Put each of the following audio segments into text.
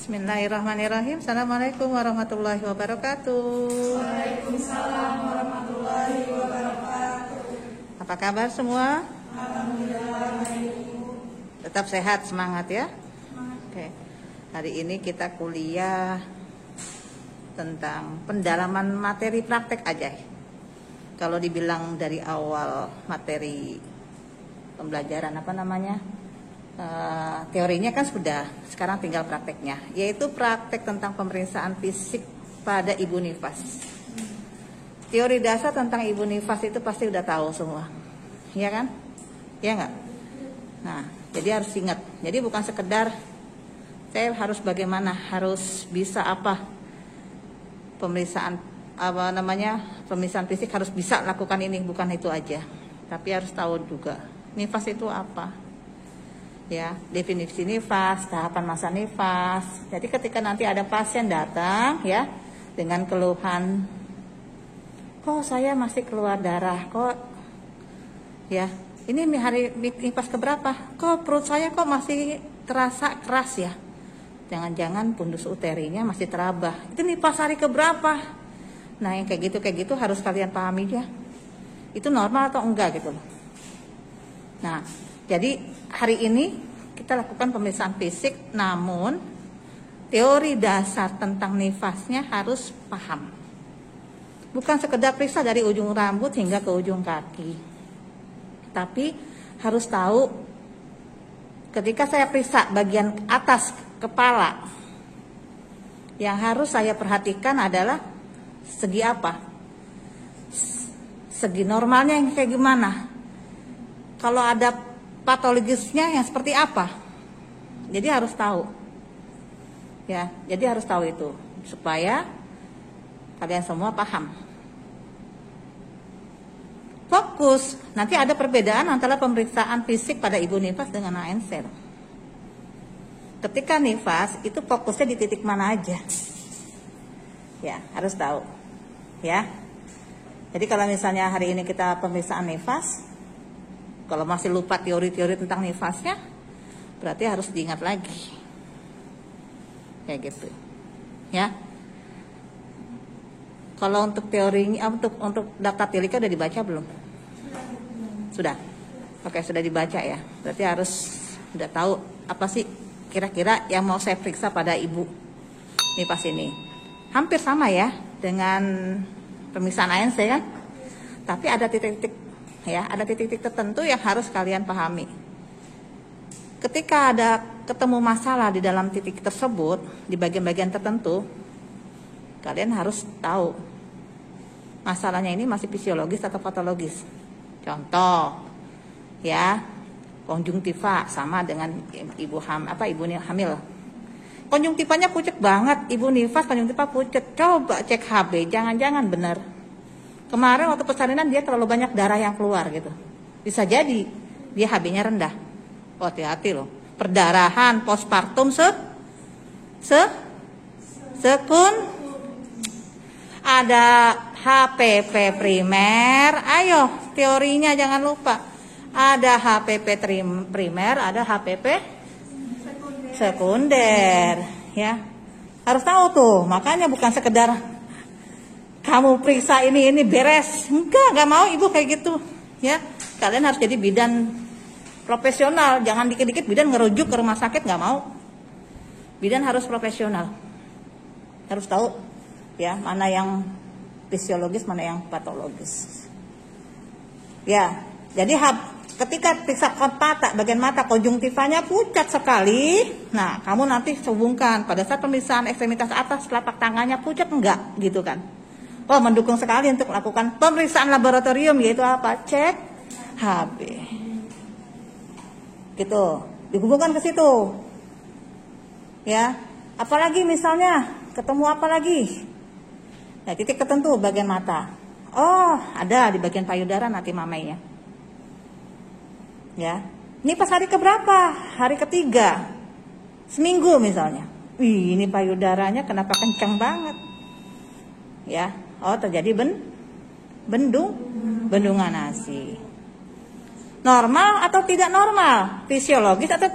Bismillahirrahmanirrahim. Assalamualaikum warahmatullahi wabarakatuh. Waalaikumsalam warahmatullahi wabarakatuh. Apa kabar semua? Alhamdulillah baik. Tetap sehat, semangat ya. Oke. Hari ini kita kuliah tentang pendalaman materi praktek aja. Kalau dibilang dari awal materi pembelajaran teorinya kan sudah, sekarang tinggal prakteknya, yaitu praktek tentang pemeriksaan fisik pada ibu nifas. Teori dasar tentang ibu nifas itu pasti udah tahu semua, ya kan? Ya nggak? Nah, jadi harus ingat. Jadi bukan sekedar saya harus bagaimana, harus bisa apa, pemeriksaan pemeriksaan fisik harus bisa lakukan ini, bukan itu aja, tapi harus tahu juga nifas itu apa. Ya, definisi nifas, tahapan masa nifas. Jadi ketika nanti ada pasien datang ya dengan keluhan, kok saya masih keluar darah, kok ya ini hari nifas keberapa, kok perut saya kok masih terasa keras ya, jangan-jangan pundus uterinya masih terabah, itu nifas hari keberapa. Nah yang kayak gitu harus kalian pahami ya, itu normal atau enggak gitu loh. Nah jadi hari ini kita lakukan pemeriksaan fisik, namun teori dasar tentang nifasnya harus paham. Bukan sekedar periksa dari ujung rambut hingga ke ujung kaki, tapi harus tahu ketika saya periksa bagian atas kepala, yang harus saya perhatikan adalah segi apa, segi normalnya yang kayak gimana. Kalau ada patologisnya yang seperti apa, jadi harus tahu ya, jadi harus tahu itu supaya kalian semua paham. Fokus, nanti ada perbedaan antara pemeriksaan fisik pada ibu nifas dengan ANC. Ketika nifas itu fokusnya di titik mana aja, ya harus tahu ya. Jadi kalau misalnya hari ini kita pemeriksaan nifas, kalau masih lupa teori-teori tentang nifasnya, berarti harus diingat lagi. Kayak gitu. Ya. Kalau untuk teorinya, untuk daftar tilika udah dibaca belum? Sudah. Oke, sudah dibaca ya. Berarti harus udah tahu apa sih kira-kira yang mau saya periksa pada ibu nifas ini. Hampir sama ya dengan pemeriksaan ANC kan? Tapi ada titik-titik ya, ada titik-titik tertentu yang harus kalian pahami. Ketika ada ketemu masalah di dalam titik tersebut, di bagian-bagian tertentu, kalian harus tahu masalahnya ini masih fisiologis atau patologis. Contoh, ya, konjungtiva sama dengan ibu hamil. Konjungtivanya pucet banget, ibu nifas konjungtiva pucet. Coba cek HB, jangan-jangan benar. Kemarin waktu persalinan dia terlalu banyak darah yang keluar gitu. Bisa jadi dia HB-nya rendah. Oh, hati-hati loh. Perdarahan postpartum ada HPP primer. Ayo, teorinya jangan lupa. Ada HPP primer, ada HPP sekunder, ya. Harus tahu tuh. Makanya bukan sekedar kamu periksa ini beres, enggak mau ibu kayak gitu ya. Kalian harus jadi bidan profesional, jangan dikit-dikit bidan ngerujuk ke rumah sakit, nggak mau. Bidan harus profesional, harus tahu ya mana yang fisiologis, mana yang patologis ya. Jadi ketika periksa mata, bagian mata konjungtivanya pucat sekali, nah kamu nanti hubungkan pada saat pemeriksaan ekstremitas atas telapak tangannya pucat enggak gitu kan. Oh, mendukung sekali untuk melakukan pemeriksaan laboratorium, yaitu apa? Cek HB. Gitu, dihubungkan ke situ. Ya, apalagi misalnya ketemu apa lagi? Nah, titik tertentu bagian mata. Oh, ada di bagian payudara nanti mamainya. Ya, ini pas hari keberapa? Hari ketiga. Seminggu misalnya. Wih, ini payudaranya kenapa kencang banget? Ya. Oh, terjadi bendungan ASI. Normal atau tidak normal? Fisiologis atau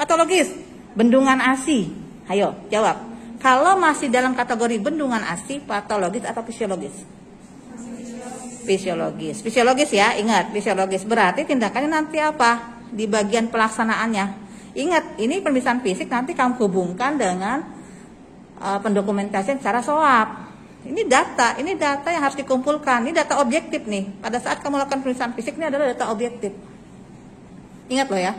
patologis? Bendungan ASI. Ayo, jawab. Kalau masih dalam kategori bendungan ASI, patologis atau fisiologis? Fisiologis. Fisiologis ya, ingat, fisiologis. Berarti tindakannya nanti apa? Di bagian pelaksanaannya. Ingat, ini pemeriksaan fisik nanti kamu hubungkan dengan pendokumentasian secara SOAP. Ini data yang harus dikumpulkan. Ini data objektif nih. Pada saat kamu lakukan pemeriksaan fisik ini adalah data objektif. Ingat loh ya.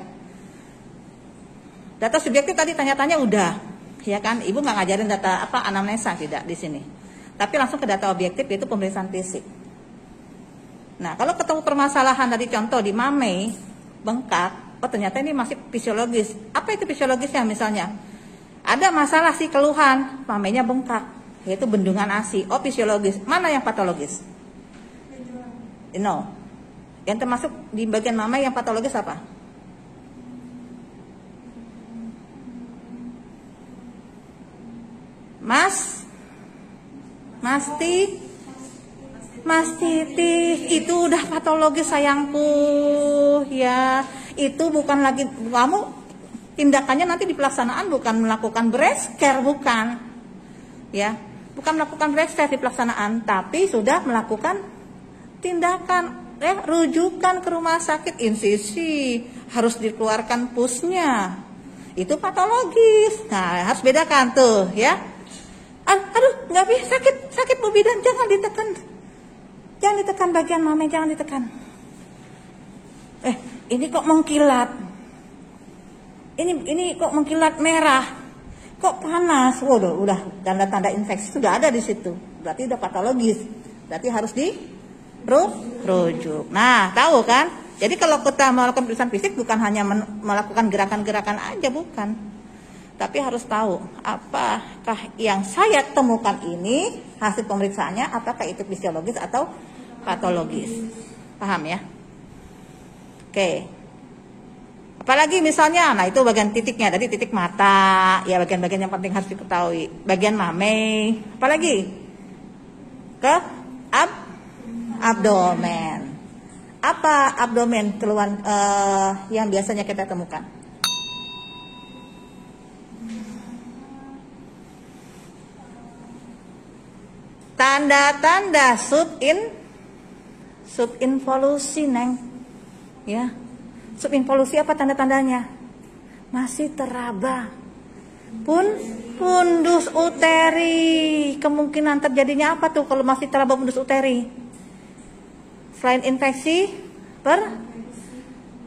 Data subjektif tadi tanya-tanya udah, ya kan? Ibu nggak ngajarin data anamnesa tidak di sini. Tapi langsung ke data objektif yaitu pemeriksaan fisik. Nah, kalau ketemu permasalahan tadi contoh di mame bengkak, oh ternyata ini masih fisiologis. Apa itu fisiologisnya misalnya? Ada masalah sih keluhan, mamenya bengkak, yaitu bendungan ASI. Oh fisiologis. Mana yang patologis? No. Yang termasuk di bagian mame yang patologis apa? Mastitis itu udah patologis sayangku ya. Itu bukan lagi kamu tindakannya nanti di pelaksanaan bukan melakukan breast care, bukan. Ya, bukan melakukan breast care di pelaksanaan, tapi sudah melakukan tindakan rujukan ke rumah sakit, insisi, harus dikeluarkan pusnya. Itu patologis. Nah, harus bedakan tuh ya. Aduh, nggak bisa, sakit Bu Bidan, jangan ditekan. Jangan ditekan bagian mame, jangan ditekan. Ini kok mengkilat. Ini kok mengkilat merah. Kok panas? Waduh, udah tanda-tanda infeksi sudah ada di situ. Berarti udah patologis. Berarti harus dirujuk. Nah, tahu kan? Jadi kalau kita melakukan pemeriksaan fisik bukan hanya melakukan gerakan-gerakan aja, bukan. Tapi harus tahu apakah yang saya temukan ini hasil pemeriksaannya apakah itu fisiologis atau patologis. Paham ya? Oke. Apalagi misalnya, nah itu bagian titiknya, tadi titik mata, ya bagian-bagian yang penting harus diketahui. Bagian mame, apalagi? Ke abdomen. Apa abdomen keluhan yang biasanya kita temukan? Tanda-tanda subinvolusi, Neng. Ya. Subinvolusi apa tanda-tandanya? Masih teraba. Pundus uteri. Kemungkinan terjadinya apa tuh kalau masih teraba pundus uteri? Selain infeksi,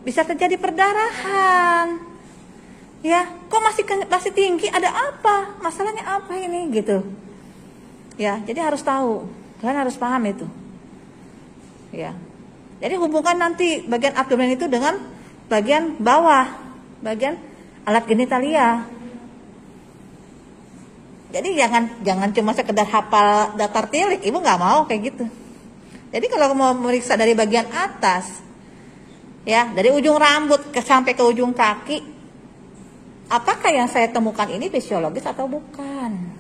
bisa terjadi perdarahan. Ya, kok masih tinggi? Ada apa? Masalahnya apa ini gitu? Ya, jadi harus tahu, kalian harus paham itu. Ya, jadi hubungkan nanti bagian abdomen itu dengan bagian bawah, bagian alat genitalia. Jadi jangan cuma sekedar hafal datar tilik, ibu nggak mau kayak gitu. Jadi kalau mau meriksa dari bagian atas, ya dari ujung rambut sampai ke ujung kaki, apakah yang saya temukan ini fisiologis atau bukan?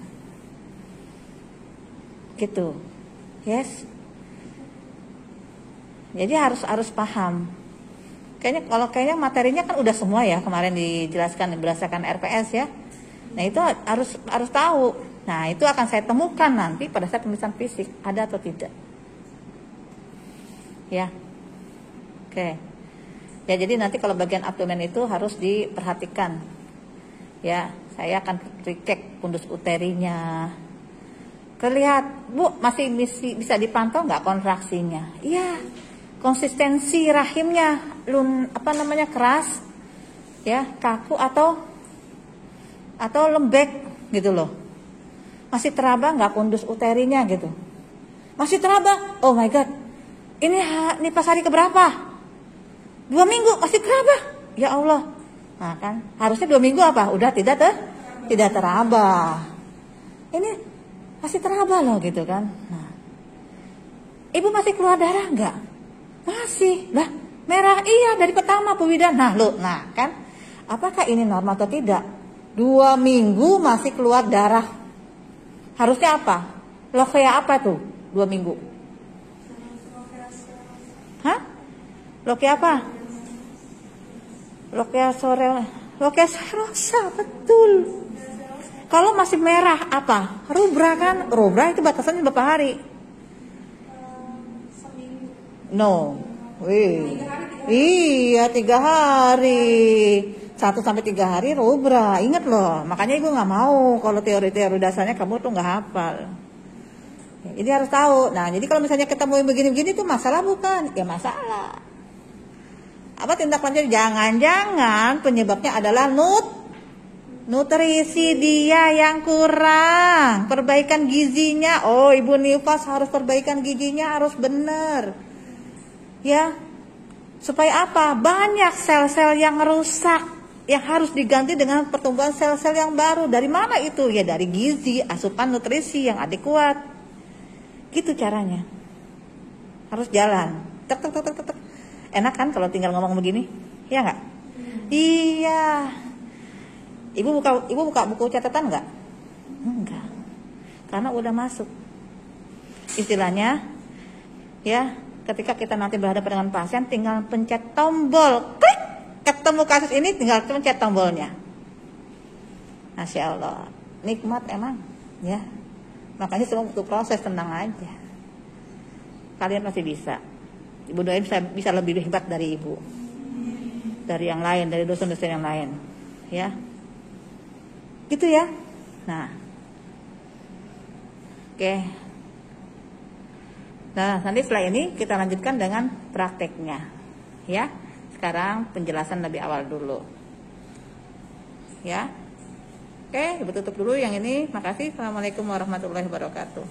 Gitu, yes. Jadi harus paham. Kayaknya materinya kan udah semua ya kemarin dijelaskan berdasarkan RPS ya. Nah itu harus tahu. Nah itu akan saya temukan nanti pada saat pemeriksaan fisik ada atau tidak. Ya, oke. Ya jadi nanti kalau bagian abdomen itu harus diperhatikan. Ya, saya akan recek pundus uterinya. Terlihat, Bu, masih bisa dipantau nggak kontraksinya? Iya, konsistensi rahimnya, keras, ya, kaku atau lembek gitu loh. Masih teraba nggak pundus uterinya gitu? Masih teraba? Oh my God, ini pas hari keberapa? 2 minggu masih teraba? Ya Allah, nah kan harusnya 2 minggu apa? Udah tidak teraba. Ini masih teraba loh gitu kan. Nah, ibu masih keluar darah enggak? Masih. Lah, merah iya dari pertama Bu Widan. Nah kan, apakah ini normal atau tidak? 2 minggu masih keluar darah. Harusnya apa? Lokea apa tuh? 2 minggu. Hah? Lokea apa? Lokea serosa, betul. Kalau masih merah apa? Rubra kan? Rubra itu batasannya berapa hari? Seminggu. No. Wih. Iya 3 hari. 1 sampai 3 hari rubra. Ingat loh. Makanya ibu nggak mau kalau teori-teori dasarnya kamu tuh nggak hafal. Jadi harus tahu. Nah, jadi kalau misalnya ketemu yang begini-begini itu masalah bukan? Ya masalah. Apa tindak lanjut? Jangan-jangan penyebabnya adalah nutrisi dia yang kurang, perbaikan gizinya. Oh, ibu nifas harus perbaikan gizinya harus benar. Ya. Supaya apa? Banyak sel-sel yang rusak yang harus diganti dengan pertumbuhan sel-sel yang baru. Dari mana itu? Ya dari gizi, asupan nutrisi yang adekuat. Gitu caranya. Harus jalan. Tek tek tek tek tek. Enak kan kalau tinggal ngomong begini? Iya enggak? Iya. Ibu buka buku catatan enggak? Enggak. Karena udah masuk. Istilahnya ya, ketika kita nanti berhadapan dengan pasien tinggal pencet tombol, klik, ketemu kasus ini tinggal pencet tombolnya. Masya Allah, nikmat emang ya. Makanya semua butuh proses, tenang aja. Kalian pasti bisa. Ibu doain bisa lebih hebat dari ibu, dari yang lain, dari dosen-dosen yang lain, ya. Gitu ya. Nah, oke. Nah, nanti setelah ini kita lanjutkan dengan prakteknya, ya. Sekarang penjelasan lebih awal dulu, ya. Oke, ibu tutup dulu yang ini. Makasih. Assalamualaikum warahmatullahi wabarakatuh.